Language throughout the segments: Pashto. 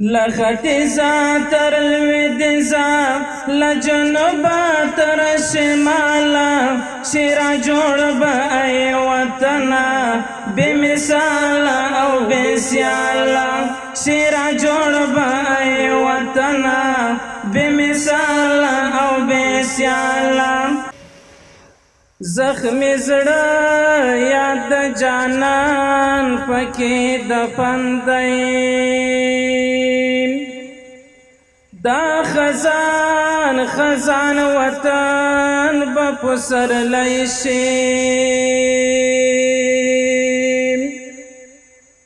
لختیزا تر لویدیزا لجنوبا تر شمالا شیرا جوړ به ای وطنا بے مثالا او بے سیالا شیرا جوړ به ای وطنا بے مثالا او بے سیالا زخمی زړه یاد جانان پکې دفن دی دا خزان خزان وطن بپسر لیشی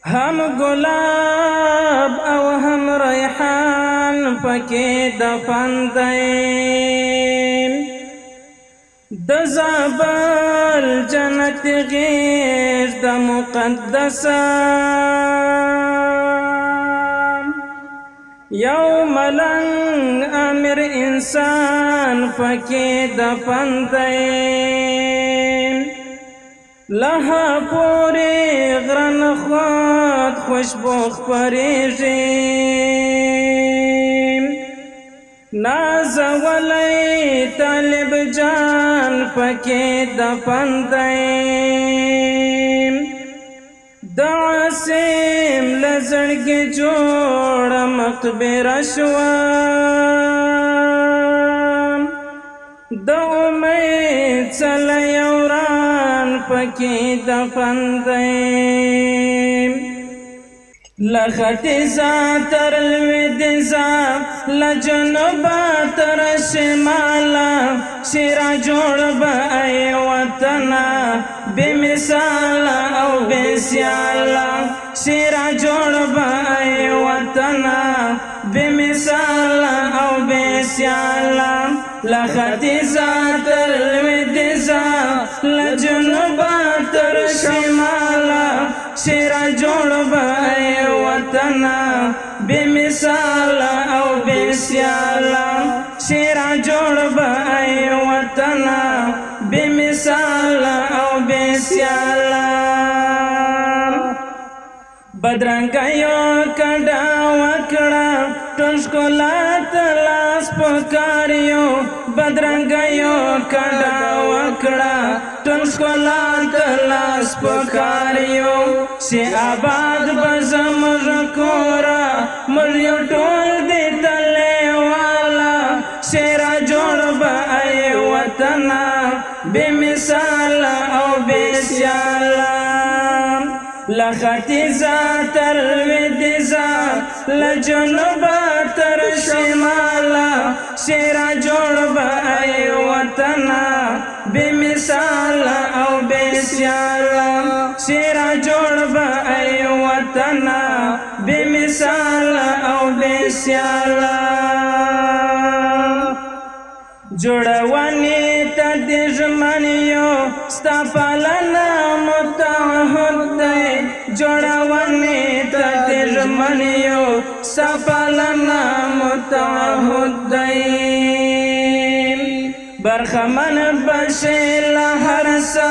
هم گلاب او هم ریحان پکې دفن دی د زابل جنت غیر د مقدسه یو ملنګ امیر انسان پکې دفن دی لها پورې غرن خود خوشبو خپرېږي نازولی طالب جان پکې دفن دی د عاصم له زړګي جوړه مقبره شوه د امید څلی وران پکې دفن دی لختیزا تر لویدیزا لجنوبا تر شمالا شیرا جوړ به ای وطنا بے مثالا او بے سیالا شیرا جوړ به ای وطنا بے مثالا او بے سیالا لختیزا تر لویدیزا لجنوبا تر شمالا شیرا جوړ به ای وطنا بے مثالا او بے سیالا شیرا جوړ به ای وطنا بے مثالا او بے سیالا بدرنګیو کډا وکړه ټول ښکلا ته لاس پکاریو بدرنګیو کډا وکړه ټول ښکلا ته لاس پکاریو سی آباد به زموږ کوره موږ یو ټول دی تللی والا شیرا جوړ به ای وطنا بے مثالا او بے سیالا لختیزا تر لویدیزا لجنوبا تر شمالا شیرا جوړ به ای وطنا بے مثالا او بے سیالا شیرا جوړ به ای وطنا بے مثالا او بے سیالا جوړونی ته د ژمنیو ستا پالنه متعهد دی جوړونی ته د ژمنیو ستا پالنه متعهد دی برخمن بشې له هر څه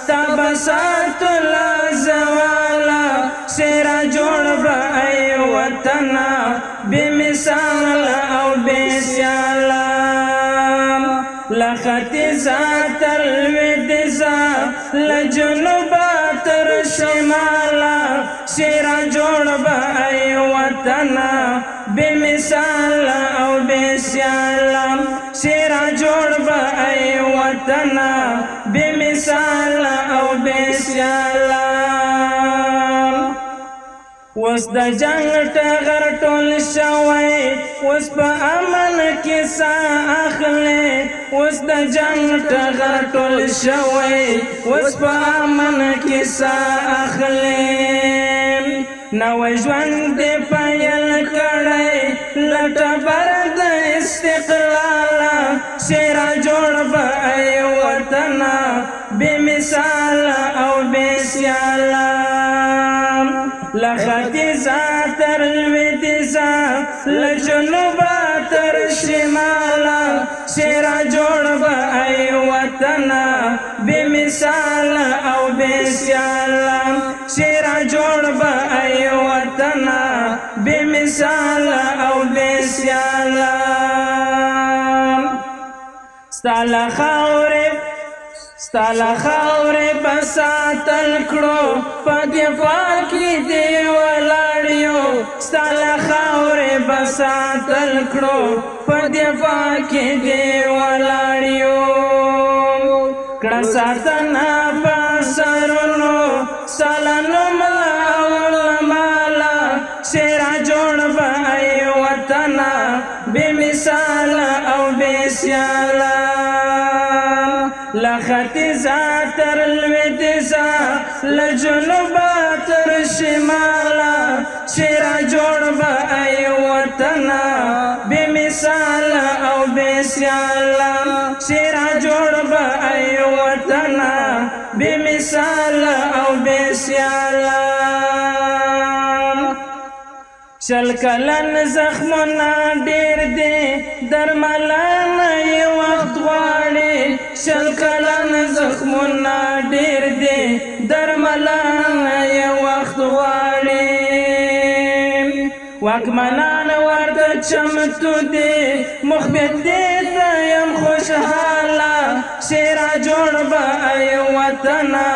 تا به ساتو له زواله شیرا جوړ به ای وطنا بے مثاله او بے سیاله لختیزا تر لویدیزا لجنوبا تر شمالا شیرا جوړ به ای وطنا بے مثالا او بے سیالا شیرا جوړ به ای وطنا بے مثالا او بے سیالا وس د جنگ ټغر ټول شوی وس په امن کې ساه اخلي وس د جنگ ټغر ټول شوی وس په امن کې ساه اخلي نوې ژوند دې پیل کړی لټه بر د استقلال شیرا جوړ به ای وطنا بے مثالا او بے سیالا لختیزا تر لویدیزا لجنوبا تر شمالا شیرا جوړ به ای وطنا بے مثالا او بے سیالا شیرا جوړ به ای وطنا بے مثالا مثال او بے سیالا ستالا خاورې بساتل کړو په دفاع کې دی ولاړیو ستالا خاورې بساتل کړو په دفاع کې دی ولاړیو کړه ساتنه په سرونو سالانو ملا مالا شیرا جوړ به ای وطنه بې مثال او بې سیاله لختیزا تر لویدیزا لجنوبا تر شمالا شیرا جوړ به ای وطنه بې مثال او بې سیاله شیرا جوړ به ای وطنه بې مثال او بې سیاله شل کلن زخمونه ډېر دي درملان یې وخت غواړي شل کلن زخمونه ډېر دي درملان یې وخت غواړي واکمنان ورته چمتو دي مخبت دي ته یم خوشحاله شیرا جوړ به ای وطنه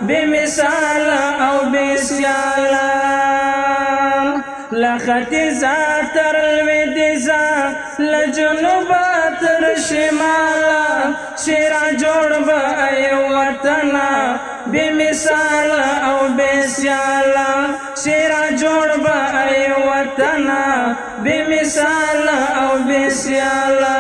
بې مثال او بې سیاله لختیزا تر لویدیزا لجنوبا تر شمالا شیرا جوړ به ای وطنه بې مثال او بې سیاله شیرا جوړ به ای وطنه بې مثال او بې سیاله